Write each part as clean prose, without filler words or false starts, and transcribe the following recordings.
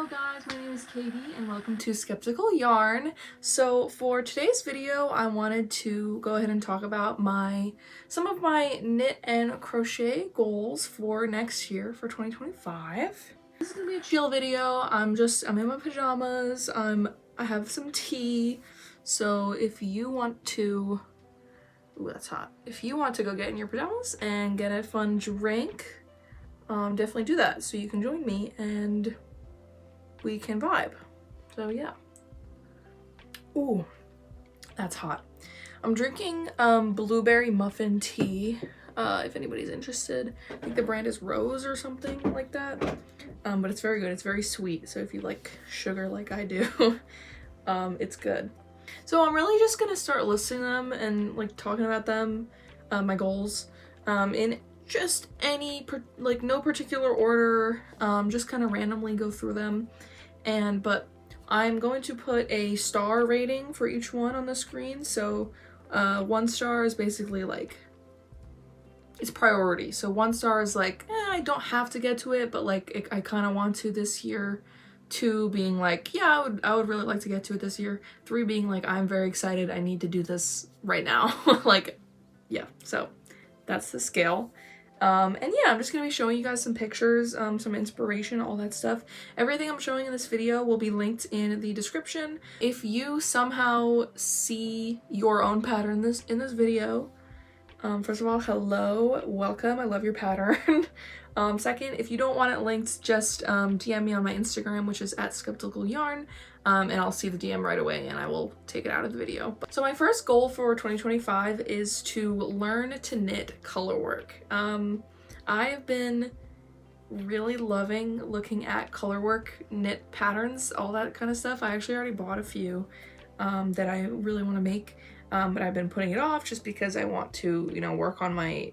Hello guys, my name is Katie and welcome to Skeptical Yarn. So for today's video, I wanted to go ahead and talk about some of my knit and crochet goals for next year for 2025. This is gonna be a chill video. I'm in my pajamas. I have some tea. So if you want to, ooh, that's hot. If you want to go get in your pajamas and get a fun drink, definitely do that so you can join me and we can vibe. So yeah. Ooh, that's hot. I'm drinking blueberry muffin tea, if anybody's interested. I think the brand is Rose or something like that. But it's very good. It's very sweet, so if you like sugar like I do, it's good. So I'm really just gonna start listing them and like talking about them, my goals, in just no particular order, just kind of randomly go through them. But I'm going to put a star rating for each one on the screen. So 1 star is basically like, it's priority. So 1 star is like, I don't have to get to it, but like I kind of want to this year. 2 being like, yeah, I would really like to get to it this year. 3 being like, I'm very excited, I need to do this right now. Like, yeah, so that's the scale. And yeah, I'm just gonna be showing you guys some pictures, some inspiration, all that stuff. Everything I'm showing in this video will be linked in the description. If you somehow see your own pattern in this video, first of all, hello, welcome, I love your pattern. Second, if you don't want it linked, just DM me on my Instagram, which is @skepticalyarn, and I'll see the DM right away and I will take it out of the video. So my first goal for 2025 is to learn to knit color work. I have been really loving looking at color work, knit patterns, all that kind of stuff. I actually already bought a few that I really want to make. But I've been putting it off just because I want to, work on my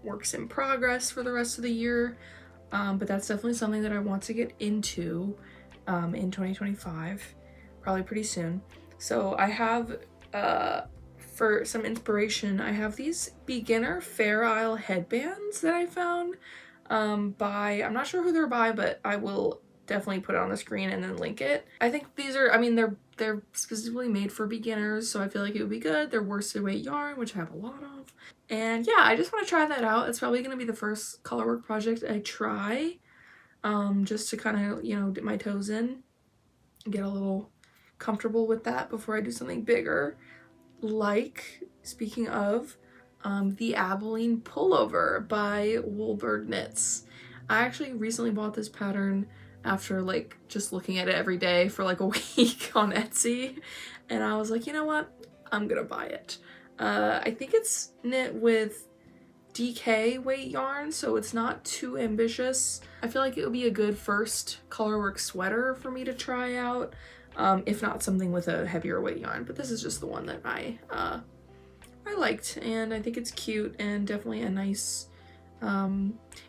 works in progress for the rest of the year. But that's definitely something that I want to get into in 2025, probably pretty soon. So I have, for some inspiration, I have these beginner Fair Isle headbands that I found by, I'm not sure who they're by, but I will definitely put it on the screen and then link it. I think these are, they're specifically made for beginners, so I feel like it would be good. They're worsted weight yarn, which I have a lot of. And yeah, I just want to try that out. It's probably going to be the first colorwork project I try, just to kind of, dip my toes in, get a little comfortable with that before I do something bigger. Like, speaking of, the Abilene Pullover by Woolbird Knits. I actually recently bought this pattern after like just looking at it every day for like a week on Etsy, and I was like, you know what, I'm gonna buy it. I think it's knit with DK weight yarn, so it's not too ambitious. I feel like it would be a good first colorwork sweater for me to try out, if not something with a heavier weight yarn, but this is just the one that I liked, and I think it's cute and definitely a nice,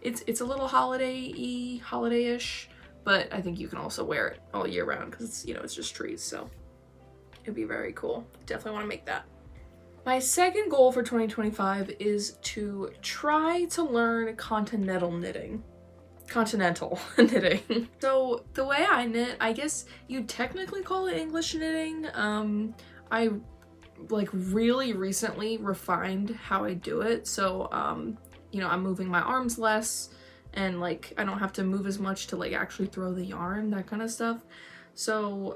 it's a little holiday-ish, but I think you can also wear it all year round because it's, it's just trees, so it'd be very cool. Definitely want to make that. My second goal for 2025 is to try to learn continental knitting. So the way I knit, I guess you'd technically call it English knitting. I like really recently refined how I do it, so I'm moving my arms less, and like I don't have to move as much to like actually throw the yarn, that kind of stuff. So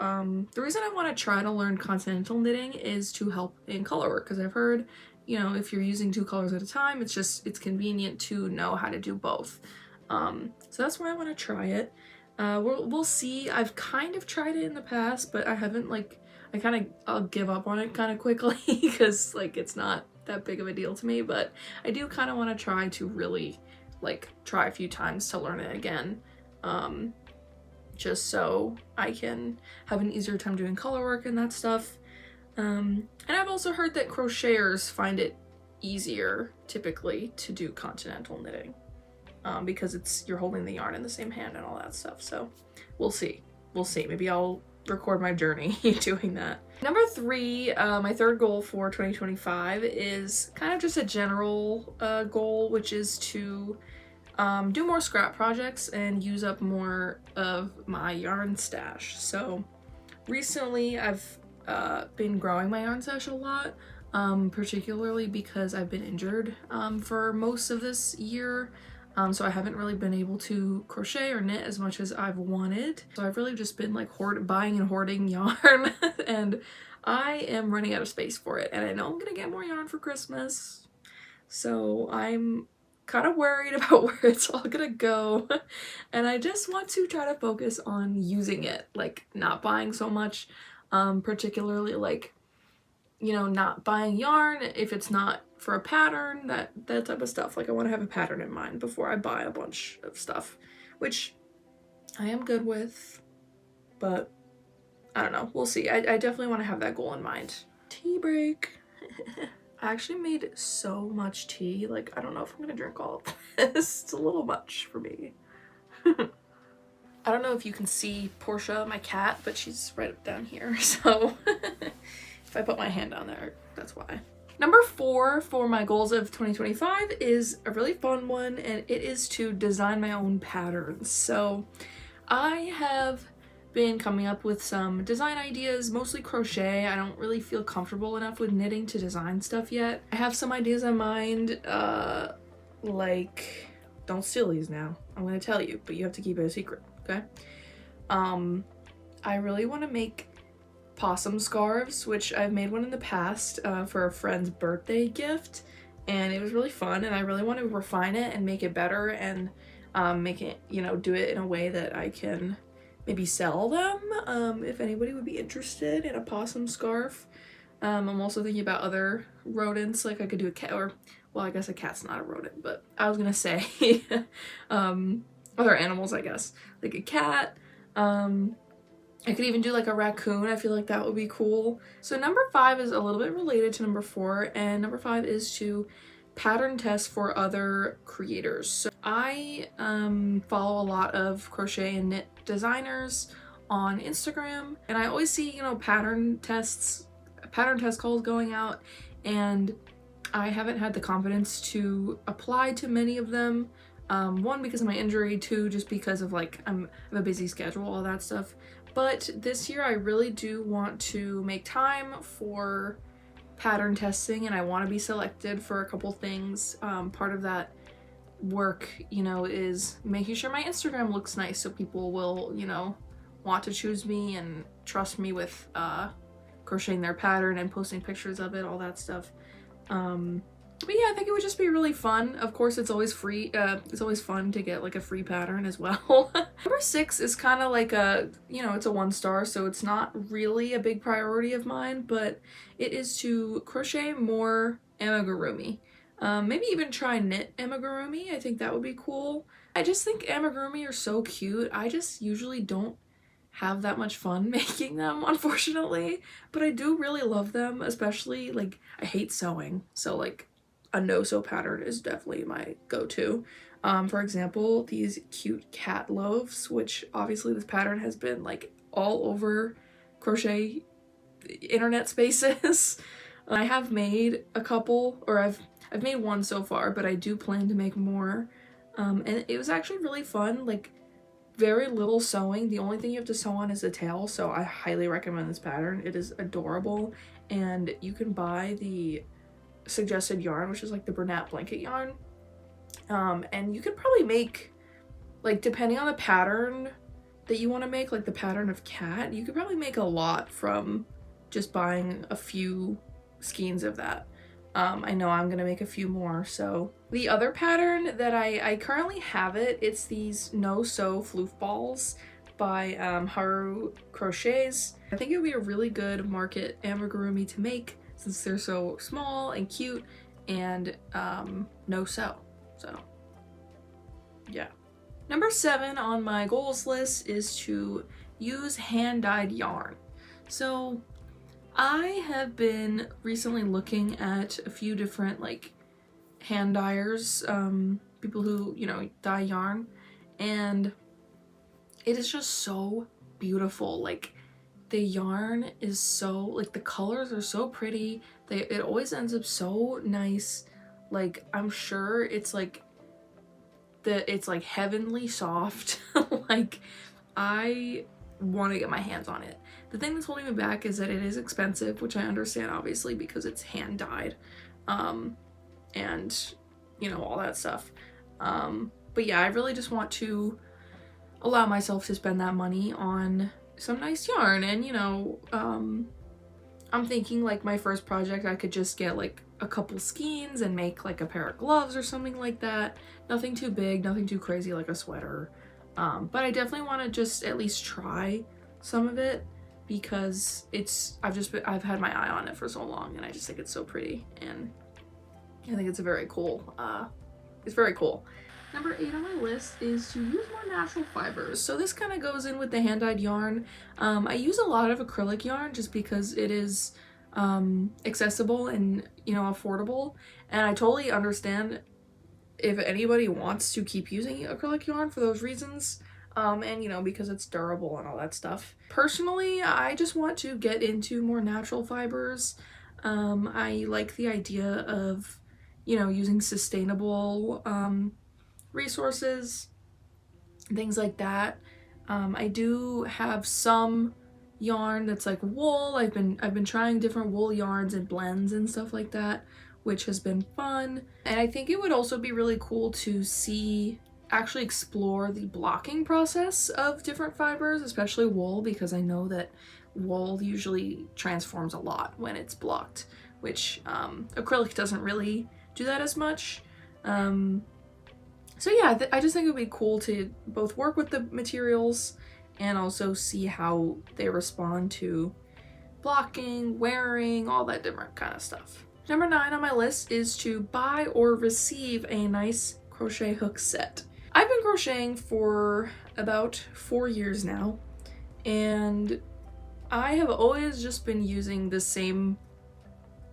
the reason I want to try to learn continental knitting is to help in color work, because I've heard, if you're using 2 colors at a time, it's convenient to know how to do both. So that's why I want to try it. We'll see. I've kind of tried it in the past, but I haven't I'll give up on it kind of quickly because like it's not that big of a deal to me, but I do kind of want to try to really try a few times to learn it again, just so I can have an easier time doing color work and that stuff. And I've also heard that crocheters find it easier typically to do continental knitting, because you're holding the yarn in the same hand and all that stuff. So we'll see. Maybe I'll record my journey doing that. Number 3, my third goal for 2025 is kind of just a general goal, which is to do more scrap projects and use up more of my yarn stash. So recently I've been growing my yarn stash a lot, particularly because I've been injured for most of this year. So I haven't really been able to crochet or knit as much as I've wanted. So I've really just been like buying and hoarding yarn and I am running out of space for it. And I know I'm gonna get more yarn for Christmas. So I'm kind of worried about where it's all gonna go. And I just want to try to focus on using it, like not buying so much, particularly like, you know, not buying yarn if it's not for a pattern, that type of stuff. Like I want to have a pattern in mind before I buy a bunch of stuff, which I am good with, but I don't know, we'll see. I definitely want to have that goal in mind. Tea break. I actually made so much tea, like I don't know if I'm gonna drink all of this. It's a little much for me. I don't know if you can see Portia, my cat, but she's right up down here, so if I put my hand down there, that's why. Number 4 for my goals of 2025 is a really fun one, and it is to design my own patterns. So I have been coming up with some design ideas, mostly crochet. I don't really feel comfortable enough with knitting to design stuff yet. I have some ideas in mind, like, don't steal these now. I'm gonna tell you, but you have to keep it a secret, okay? I really want to make possum scarves, which I've made one in the past for a friend's birthday gift, and it was really fun, and I really want to refine it and make it better and make it, you know, do it in a way that I can maybe sell them if anybody would be interested in a possum scarf. I'm also thinking about other rodents, like I could do a cat, or well, I guess a cat's not a rodent, but I was gonna say other animals, I guess, like a cat. I could even do like a raccoon. I feel like that would be cool. So number 5 is a little bit related to number 4, and number 5 is to pattern test for other creators. So I follow a lot of crochet and knit designers on Instagram, and I always see, you know, pattern test calls going out, and I haven't had the confidence to apply to many of them. 1, because of my injury, 2, just because of like I have a busy schedule, all that stuff. But this year I really do want to make time for pattern testing, and I want to be selected for a couple things. Part of that work, you know, is making sure my Instagram looks nice so people will, you know, want to choose me and trust me with crocheting their pattern and posting pictures of it, all that stuff. But yeah, I think it would just be really fun. Of course, it's always free. It's always fun to get like a free pattern as well. Number 6 is kind of like a, you know, it's a 1-star, so it's not really a big priority of mine, but it is to crochet more amigurumi. Maybe even try knit amigurumi. I think that would be cool. I just think amigurumi are so cute. I just usually don't have that much fun making them, unfortunately, but I do really love them, especially like I hate sewing, so like a no-sew pattern is definitely my go-to. For example, these cute cat loaves, which obviously this pattern has been like all over crochet internet spaces. I have made a couple, or I've made one so far, but I do plan to make more. And it was actually really fun, like very little sewing. The only thing you have to sew on is the tail, so I highly recommend this pattern. It is adorable, and you can buy the suggested yarn, which is like the Bernat blanket yarn, and you could probably make, like, depending on the pattern that you want to make, like the pattern of cat, you could probably make a lot from just buying a few skeins of that. I know I'm gonna make a few more. So the other pattern that I currently have it's these no-sew floof balls by Haru Crochets. I think it would be a really good market amigurumi to make, since they're so small and cute and no sew. So yeah. Number 7 on my goals list is to use hand-dyed yarn. So I have been recently looking at a few different like hand dyers, people who, you know, dye yarn, and it is just so beautiful. Like the yarn is so, like the colors are so pretty. It always ends up so nice. Like I'm sure it's like that it's like heavenly soft. Like, I want to get my hands on it. The thing that's holding me back is that it is expensive, which I understand obviously because it's hand dyed, and you know, all that stuff. But yeah, I really just want to allow myself to spend that money on some nice yarn. And you know, I'm thinking like my first project I could just get like a couple skeins and make like a pair of gloves or something like that. Nothing too big, nothing too crazy like a sweater. But I definitely want to just at least try some of it because I've had my eye on it for so long, and I just think it's so pretty, and I think it's a very cool, it's very cool. Number 8 on my list is to use more natural fibers. So this kind of goes in with the hand-dyed yarn. I use a lot of acrylic yarn just because it is accessible and, you know, affordable, and I totally understand if anybody wants to keep using acrylic yarn for those reasons, and you know, because it's durable and all that stuff. Personally, I just want to get into more natural fibers. I like the idea of, you know, using sustainable resources, things like that. I do have some yarn that's like wool. I've been trying different wool yarns and blends and stuff like that, which has been fun. And I think it would also be really cool to actually explore the blocking process of different fibers, especially wool, because I know that wool usually transforms a lot when it's blocked, which acrylic doesn't really do that as much. So yeah, I just think it would be cool to both work with the materials and also see how they respond to blocking, wearing, all that different kind of stuff. Number 9 on my list is to buy or receive a nice crochet hook set. I've been crocheting for about 4 years now, and I have always just been using the same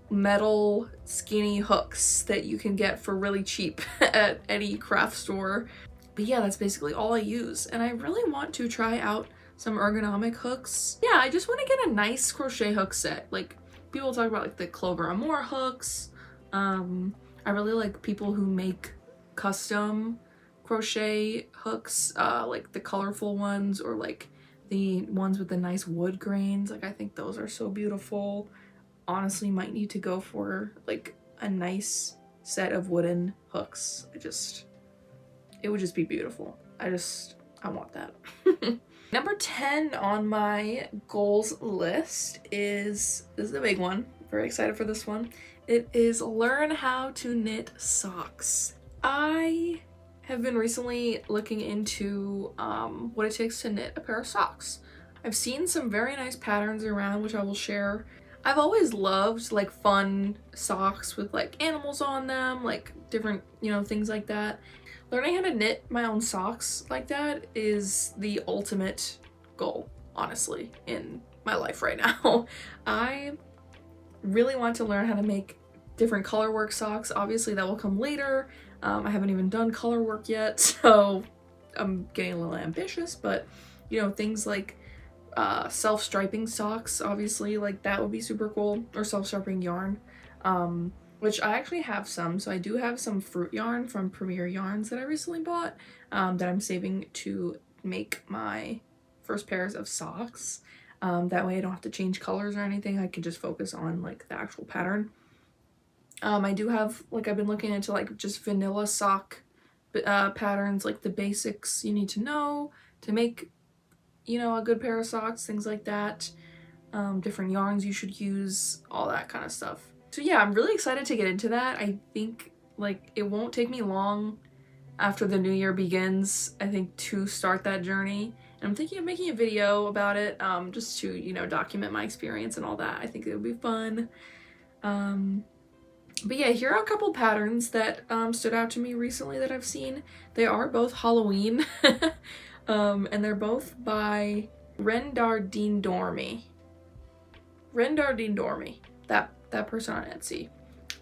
metal skinny hooks that you can get for really cheap at any craft store. But yeah, that's basically all I use, and I really want to try out some ergonomic hooks. Yeah, I just want to get a nice crochet hook set. Like, people talk about like the Clover Amour hooks. I really like people who make custom crochet hooks, like the colorful ones or like the ones with the nice wood grains. Like, I think those are so beautiful. Honestly, might need to go for like a nice set of wooden hooks. It would just be beautiful. I want that. Number 10 on my goals list this is the big one. Very excited for this one. It is learn how to knit socks. I have been recently looking into what it takes to knit a pair of socks. I've seen some very nice patterns around, which I will share. I've always loved like fun socks with like animals on them, like different, you know, things like that. Learning how to knit my own socks like that is the ultimate goal, honestly, in my life right now. I really want to learn how to make different color work socks. Obviously that will come later. I haven't even done color work yet, so I'm getting a little ambitious, but you know, things like self-striping socks, obviously, like that would be super cool, or self-striping yarn, which I actually have some. So I do have some fruit yarn from Premier Yarns that I recently bought, that I'm saving to make my first pairs of socks. That way I don't have to change colors or anything. I can just focus on like the actual pattern. I do have, like, I've been looking into like just vanilla sock patterns, like the basics you need to know to make, you know, a good pair of socks, things like that. Different yarns you should use, all that kind of stuff. So yeah, I'm really excited to get into that. I think like it won't take me long after the new year begins, I think, to start that journey. And I'm thinking of making a video about it, just to, you know, document my experience and all that. I think it would be fun. But yeah, here are a couple patterns that stood out to me recently that I've seen. They are both Halloween, and they're both by Rendardine Dormy. Rendardine Dormy, that person on Etsy.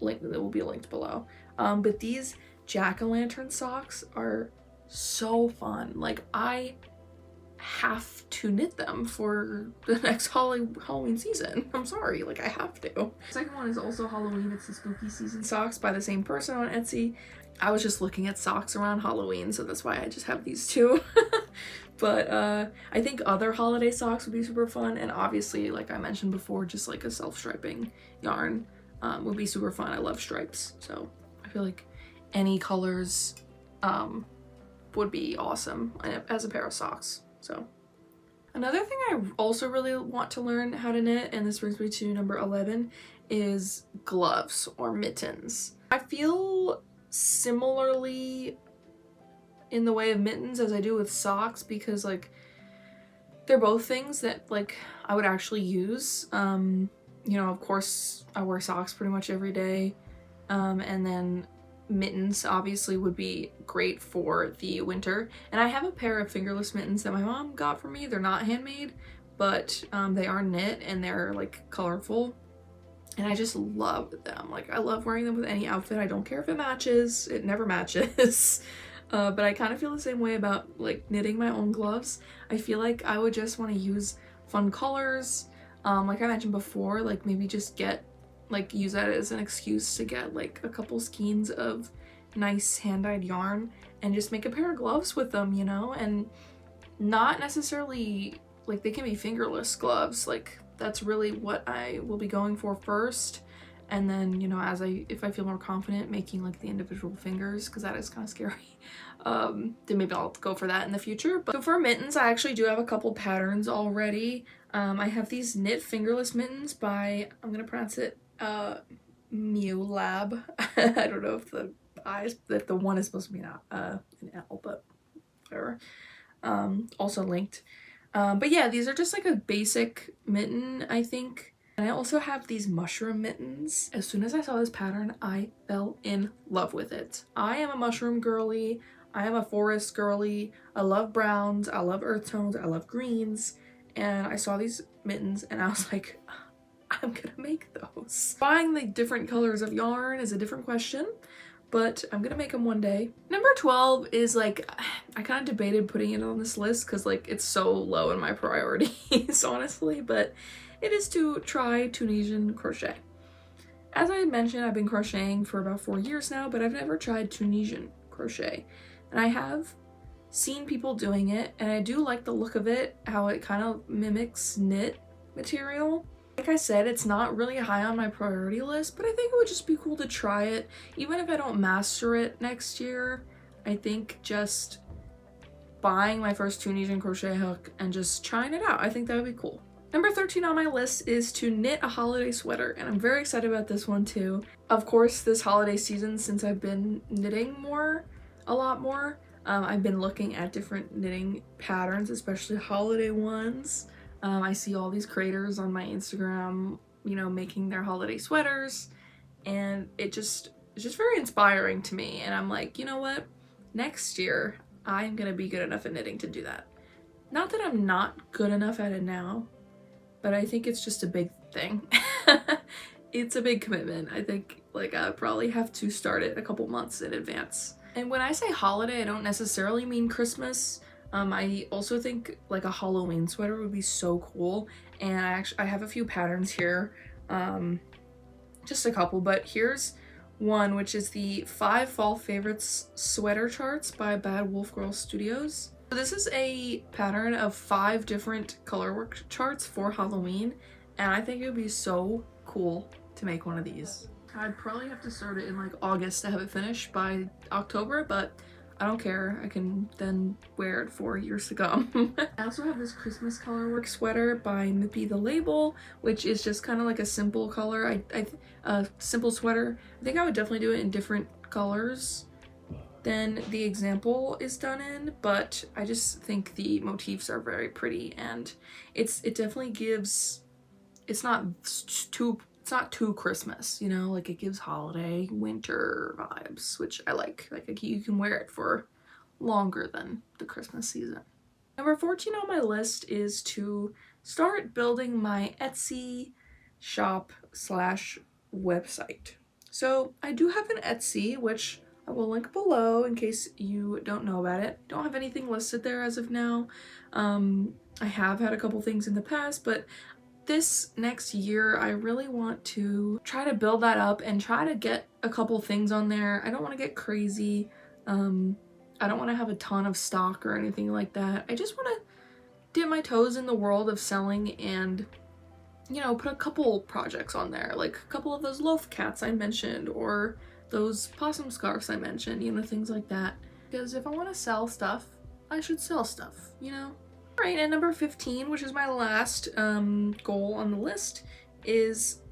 Link that will be linked below. But these jack-o'-lantern socks are so fun. Like, I have to knit them for the next Halloween season. I'm sorry, like, I have to. The second one is also Halloween. It's the Spooky Season socks by the same person on Etsy. I was just looking at socks around Halloween, so that's why I just have these two. But I think other holiday socks would be super fun, and obviously, like I mentioned before, just like a self-striping yarn would be super fun. I love stripes, so I feel like any colors would be awesome as a pair of socks. So another thing I also really want to learn how to knit, and this brings me to number 11, is gloves or mittens. I feel similarly in the way of mittens as I do with socks, because like they're both things that like I would actually use. You know, of course I wear socks pretty much every day, and then mittens obviously would be great for the winter. And I have a pair of fingerless mittens that my mom got for me. They're not handmade, but they are knit and they're like colorful, and I just love them. Like I love wearing them with any outfit. I don't care if it matches, it never matches. But I kind of feel the same way about like knitting my own gloves. I feel like I would just want to use fun colors. Like I mentioned before, like maybe just use that as an excuse to get like a couple skeins of nice hand-dyed yarn and just make a pair of gloves with them, you know? And not necessarily, like they can be fingerless gloves. Like that's really what I will be going for first. And then, you know, if I feel more confident making like the individual fingers, because that is kind of scary, then maybe I'll go for that in the future. But so for mittens, I actually do have a couple patterns already. I have these knit fingerless mittens by, I'm gonna pronounce it, Mew Lab. I don't know if the one is supposed to be an L, but whatever. Also linked. But yeah, these are just like a basic mitten, I think. And I also have these mushroom mittens. As soon as I saw this pattern, I fell in love with it. I am a mushroom girly. I am a forest girly. I love browns. I love earth tones. I love greens. And I saw these mittens and I was like, I'm gonna make those. Buying the different colors of yarn is a different question, but I'm gonna make them one day. Number 12 is like, I kind of debated putting it on this list because like it's so low in my priorities, honestly, but it is to try Tunisian crochet. As I mentioned, I've been crocheting for about 4 years now, but I've never tried Tunisian crochet. And I have seen people doing it, and I do like the look of it, how it kind of mimics knit material. Like I said, it's not really high on my priority list, but I think it would just be cool to try it. Even if I don't master it next year, I think just buying my first Tunisian crochet hook and just trying it out, I think that would be cool. Number 13 on my list is to knit a holiday sweater, and I'm very excited about this one too. Of course, this holiday season, since I've been knitting a lot more, I've been looking at different knitting patterns, especially holiday ones. I see all these creators on my Instagram, you know, making their holiday sweaters, and it's just very inspiring to me. And I'm like, you know what? Next year, I'm gonna be good enough at knitting to do that. Not that I'm not good enough at it now, but I think it's just a big thing. It's a big commitment. I think like I probably have to start it a couple months in advance. And when I say holiday, I don't necessarily mean Christmas. I also think like a Halloween sweater would be so cool, and I have a few patterns here, just a couple, but here's one, which is the 5 Fall Favorites Sweater Charts by Bad Wolf Girl Studios. So this is a pattern of 5 different color work charts for Halloween, and I think it would be so cool to make one of these. I'd probably have to start it in like August to have it finished by October, but I don't care. I can then wear it for years to come. I also have this Christmas color work sweater by Mippy the Label, which is just kind of like a simple color. A simple sweater. I think I would definitely do it in different colors than the example is done in, but I just think the motifs are very pretty, and it definitely gives, it's not too Christmas, you know, like it gives holiday, winter vibes, which I like. Like you can wear it for longer than the Christmas season. Number 14 on my list is to start building my Etsy shop / website. So I do have an Etsy, which I will link below in case you don't know about it. Don't have anything listed there as of now. I have had a couple things in the past, but this next year, I really want to try to build that up and try to get a couple things on there. I don't want to get crazy. I don't want to have a ton of stock or anything like that. I just want to dip my toes in the world of selling and, you know, put a couple projects on there, like a couple of those loaf cats I mentioned, or those possum scarves I mentioned, you know, things like that. Because if I want to sell stuff, I should sell stuff, you know? Alright, and number 15, which is my last goal on the list, is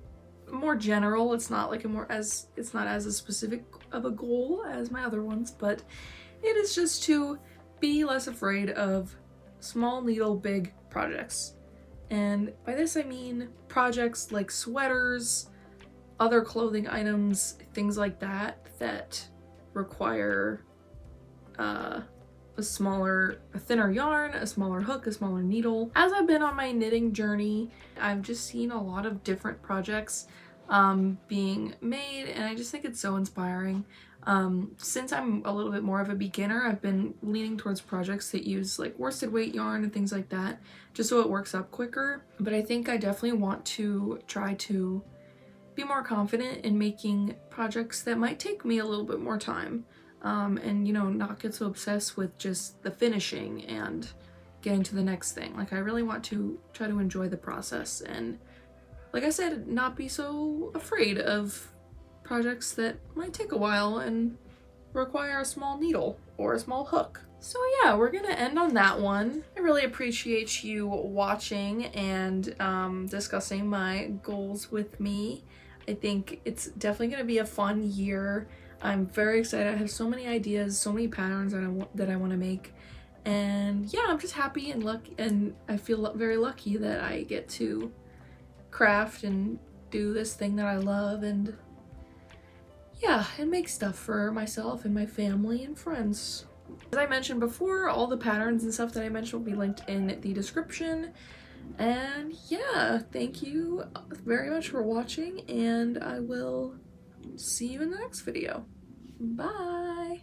more general. It's not like it's not as a specific of a goal as my other ones, but it is just to be less afraid of small needle big projects. And by this I mean projects like sweaters, other clothing items, things like that that require a thinner yarn, a smaller hook, a smaller needle. As I've been on my knitting journey, I've just seen a lot of different projects being made, and I just think it's so inspiring. Since I'm a little bit more of a beginner, I've been leaning towards projects that use like worsted weight yarn and things like that, just so it works up quicker. But I think I definitely want to try to be more confident in making projects that might take me a little bit more time. And, you know, not get so obsessed with just the finishing and getting to the next thing. Like, I really want to try to enjoy the process and, like I said, not be so afraid of projects that might take a while and require a small needle or a small hook. So yeah, we're gonna end on that one. I really appreciate you watching and discussing my goals with me. I think it's definitely gonna be a fun year. I'm very excited. I have so many ideas, so many patterns that I want to make, and yeah, I'm just happy and lucky, and I feel very lucky that I get to craft and do this thing that I love, and yeah, and make stuff for myself and my family and friends. As I mentioned before, all the patterns and stuff that I mentioned will be linked in the description. And yeah, thank you very much for watching, and I will see you in the next video. Bye!